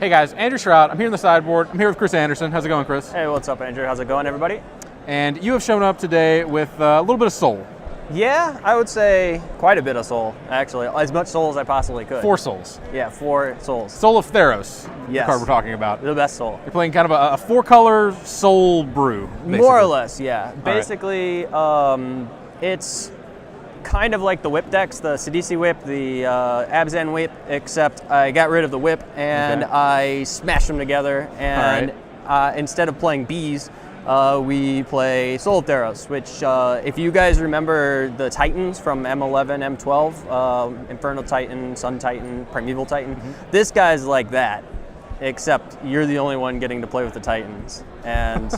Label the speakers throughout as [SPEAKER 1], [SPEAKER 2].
[SPEAKER 1] Hey guys, Andrew Shroud. I'm here in the sideboard. I'm here with Chris Andersen. How's it going, Chris?
[SPEAKER 2] Hey, what's up, Andrew? How's it going, everybody?
[SPEAKER 1] And you have shown up today with a little bit of soul.
[SPEAKER 2] Yeah, I would say quite a bit of soul, actually. As much soul as I possibly could.
[SPEAKER 1] 4 souls.
[SPEAKER 2] Yeah, 4 souls.
[SPEAKER 1] Soul of Theros,
[SPEAKER 2] Yes.
[SPEAKER 1] the card we're talking about.
[SPEAKER 2] The best soul.
[SPEAKER 1] You're playing kind of a 4-color soul brew, basically.
[SPEAKER 2] More or less, yeah.
[SPEAKER 1] right.
[SPEAKER 2] Basically, it's kind of like the whip decks, the SCGCOL whip, the Abzan whip, except I got rid of the whip and I smashed them together. And instead of playing bees, we play Soul of Theros, which if you guys remember the Titans from M11, M12, Infernal Titan, Sun Titan, Primeval Titan, this guy's like that, except you're the only one getting to play with the Titans. And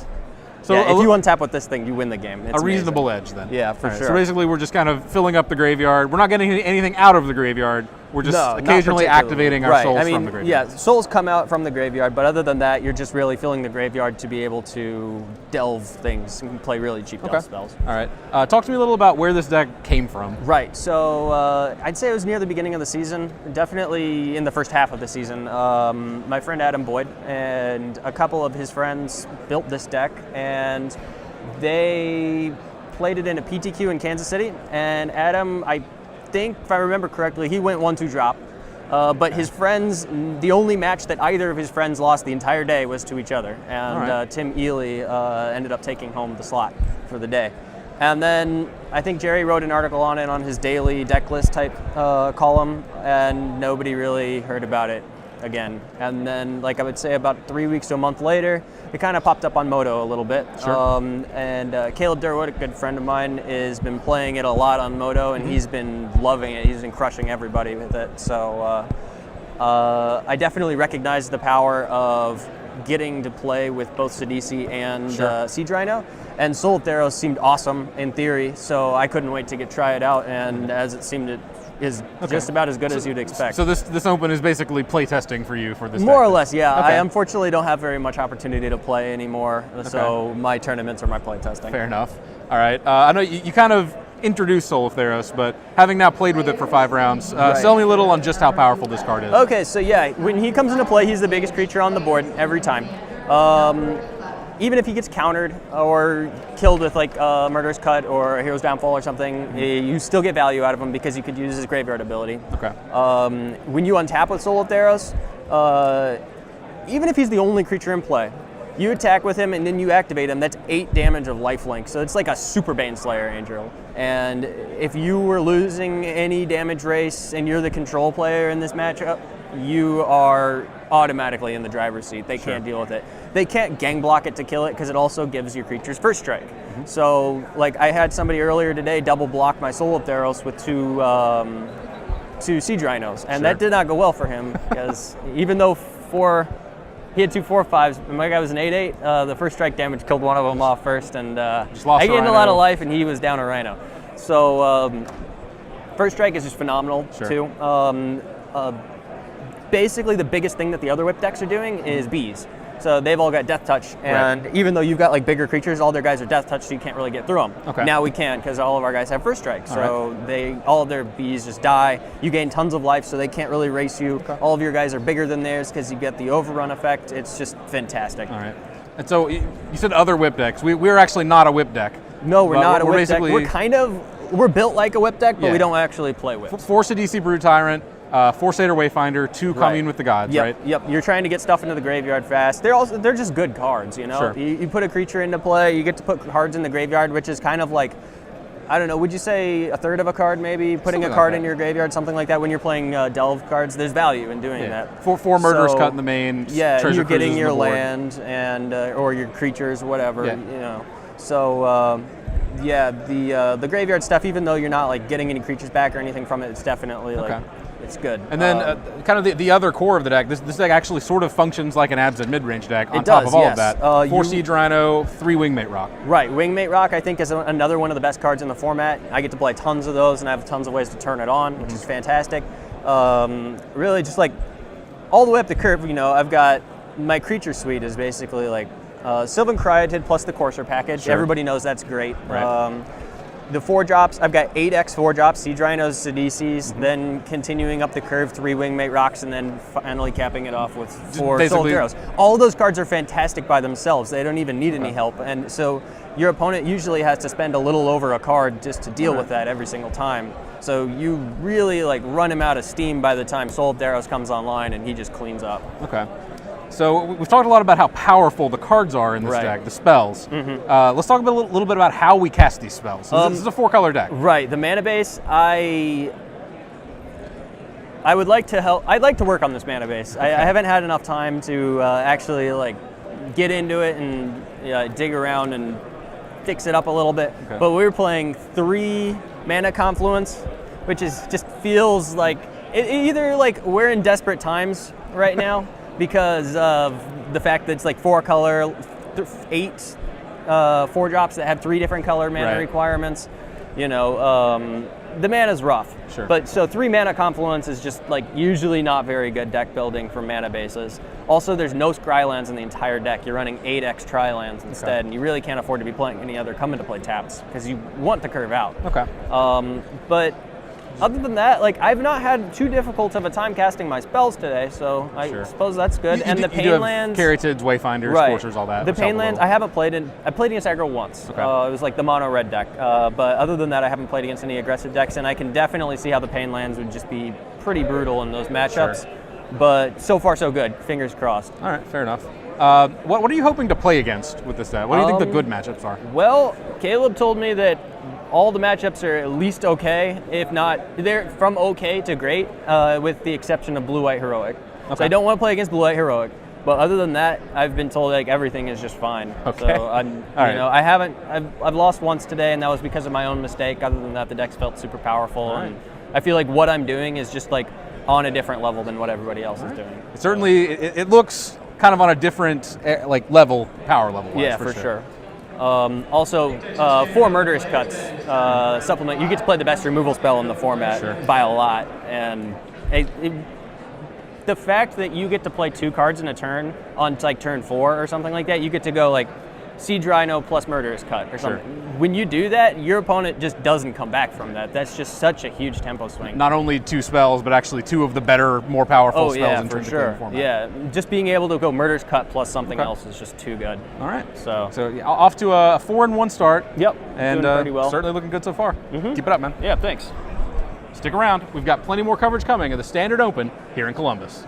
[SPEAKER 1] So
[SPEAKER 2] yeah, if you untap with this thing, you win the game. It's
[SPEAKER 1] a reasonable edge, then.
[SPEAKER 2] Yeah, for sure.
[SPEAKER 1] So basically, we're just kind of filling up the graveyard. We're not getting anything out of the graveyard. We're just occasionally activating our souls from the graveyard.
[SPEAKER 2] Yeah, souls come out from the graveyard, but other than that, you're just really filling the graveyard to be able to delve things and play really cheap delve spells.
[SPEAKER 1] All right. Talk to me a little about where this deck came from.
[SPEAKER 2] Right. So I'd say it was near the beginning of the season, definitely in the first half of the season. My friend Adam Boyd and a couple of his friends built this deck, and they played it in a PTQ in Kansas City. And Adam, I think, if I remember correctly, he went 1-2 drop. But his friends, the only match that either of his friends lost the entire day was to each other. And Tim Ely ended up taking home the slot for the day. And then I think Jerry wrote an article on it on his daily deck list type column, and nobody really heard about it again. And then, like I would say, about 3 weeks to a month later, it kind of popped up on Moto a little bit.
[SPEAKER 1] Sure.
[SPEAKER 2] And Caleb Durwood, a good friend of mine, has been playing it a lot on Moto, and he's been loving it. He's been crushing everybody with it. So I definitely recognize the power of getting to play with both Sidisi and Siege Rhino. And Soul of Theros seemed awesome in theory, so I couldn't wait to try it out. And as it seemed, it is just about as good as you'd expect.
[SPEAKER 1] So this open is basically play testing for you for this
[SPEAKER 2] More
[SPEAKER 1] deck.
[SPEAKER 2] or less, yeah.
[SPEAKER 1] Okay.
[SPEAKER 2] I unfortunately don't have very much opportunity to play anymore, so my tournaments are my play testing.
[SPEAKER 1] Fair enough. All right. I know you kind of introduced Soul of Theros, but having now played with it for 5 rounds, sell me a little on just how powerful this card is.
[SPEAKER 2] Okay, so yeah, when he comes into play, he's the biggest creature on the board every time. Even if he gets countered or killed with like Murderous Cut or Hero's Downfall or something, you still get value out of him because you could use his graveyard ability.
[SPEAKER 1] Okay.
[SPEAKER 2] When you untap with Soul of Theros, even if he's the only creature in play, you attack with him and then you activate him, that's 8 damage of lifelink. So it's like a Super Baneslayer Angel. And if you were losing any damage race and you're the control player in this matchup, you are automatically in the driver's seat. They can't deal with it. They can't gang block it to kill it because it also gives your creatures first strike. So, like, I had somebody earlier today double block my Soul of Theros with 2 Siege Rhinos, and that did not go well for him because even though he had 2 4/5s, and my guy was an 8/8, the first strike damage killed one of them off first, and I gained a lot of life, and he was down a Rhino. So, first strike is just phenomenal, too. Basically, the biggest thing that the other whip decks are doing is bees. So they've all got Death Touch, and even though you've got like bigger creatures, all their guys are Death Touch, so you can't really get through them. Now we can because all of our guys have First Strike, so all of their bees just die. You gain tons of life, so they can't really race you. All of your guys are bigger than theirs because you get the overrun effect. It's just fantastic.
[SPEAKER 1] All right. And so you said other whip decks. We're actually not a whip deck.
[SPEAKER 2] No, we're not a whip deck. We're built like a whip deck, but we don't actually play whips.
[SPEAKER 1] 4 Sidisi Brood Tyrant. 4 Satyr Wayfinder, 2 Commune with the Gods, right?
[SPEAKER 2] Yep. You're trying to get stuff into the graveyard fast. They're just good cards, you know. You put a creature into play, you get to put cards in the graveyard, which is kind of like, I don't know. Would you say a third of a card, maybe putting a card in your graveyard, something like that? When you're playing delve cards, there's value in doing that.
[SPEAKER 1] 4 Murderous Cut in the main.
[SPEAKER 2] Yeah, you're getting your land and or your creatures, whatever. You know. So. The graveyard stuff, even though you're not like getting any creatures back or anything from it, it's definitely like it's good.
[SPEAKER 1] And then kind of the other core of the deck, this deck actually sort of functions like an Abzan midrange deck on top of all of that. 4 Siege Rhino, 3 Wingmate Rock.
[SPEAKER 2] Right, Wingmate Rock I think is another one of the best cards in the format. I get to play tons of those and I have tons of ways to turn it on, which is fantastic. Really just like all the way up the curve, you know, I've got my creature suite is basically like Sylvan Cryotid plus the Courser package. Everybody knows that's great. The 4-drops, I've got 8x 4-drops, Siege Rhinos, Siddisis, then continuing up the curve, 3 Wingmate Rocks, and then finally capping it off with 4 Soul Arrows. All of those cards are fantastic by themselves. They don't even need any help. And so your opponent usually has to spend a little over a card just to deal with that every single time. So you really like run him out of steam by the time Soul Arrows comes online, and he just cleans up.
[SPEAKER 1] Okay. So we've talked a lot about how powerful the cards are in this deck, the spells. Let's talk a little bit about how we cast these spells. So this is a 4-color deck.
[SPEAKER 2] Right. The mana base, I would like to help. I'd like to work on this mana base. I haven't had enough time to actually like get into it and dig around and fix it up a little bit. But we were playing 3 mana confluence, which is just feels like either like we're in desperate times right now. Because of the fact that it's like 4-color, 8 4-drops that have 3 different color mana requirements. You know, the mana's rough.
[SPEAKER 1] Sure.
[SPEAKER 2] But so 3 mana confluence is just like usually not very good deck building for mana bases. Also, there's no scry lands in the entire deck. You're running 8x tri-lands instead, and you really can't afford to be playing any other come into play taps because you want to curve out.
[SPEAKER 1] Okay.
[SPEAKER 2] But other than that, like I've not had too difficult of a time casting my spells today, so I suppose that's good. And the pain lands,
[SPEAKER 1] Caratids, Wayfinders, Forcers, all that.
[SPEAKER 2] The pain lands, I haven't played in. I played against aggro once.
[SPEAKER 1] Okay.
[SPEAKER 2] It was like the mono red deck. But other than that, I haven't played against any aggressive decks, and I can definitely see how the pain lands would just be pretty brutal in those matchups.
[SPEAKER 1] Sure.
[SPEAKER 2] But so far so good. Fingers crossed.
[SPEAKER 1] All right, fair enough. What are you hoping to play against with this deck? What do you think the good matchups are?
[SPEAKER 2] Well, Caleb told me that all the matchups are at least okay, if not, they're from okay to great, with the exception of Blue-White Heroic.
[SPEAKER 1] Okay.
[SPEAKER 2] So I don't want to play against Blue-White Heroic, but other than that, I've been told like everything is just fine.
[SPEAKER 1] Okay.
[SPEAKER 2] So I've lost once today, and that was because of my own mistake. Other than that, the decks felt super powerful, and I feel like what I'm doing is just like on a different level than what everybody else is doing.
[SPEAKER 1] Certainly, it looks kind of on a different like level, power level.
[SPEAKER 2] Yeah, for sure. Also, 4 Murderous Cuts supplement. You get to play the best removal spell in the format by a lot, and the fact that you get to play 2 cards in a turn on like turn 4 or something like that, you get to go like Siege Rhino plus Murderous Cut or something. When you do that, your opponent just doesn't come back from that. That's just such a huge tempo swing.
[SPEAKER 1] Not only 2 spells, but actually 2 of the better, more powerful spells in terms of the format.
[SPEAKER 2] Yeah, just being able to go Murderous Cut plus something else is just too good.
[SPEAKER 1] All right.
[SPEAKER 2] So
[SPEAKER 1] yeah, off to a 4-1 start.
[SPEAKER 2] Yep.
[SPEAKER 1] And
[SPEAKER 2] doing pretty well.
[SPEAKER 1] Certainly looking good so far. Keep it up, man.
[SPEAKER 2] Yeah, thanks.
[SPEAKER 1] Stick around. We've got plenty more coverage coming of the Standard Open here in Columbus.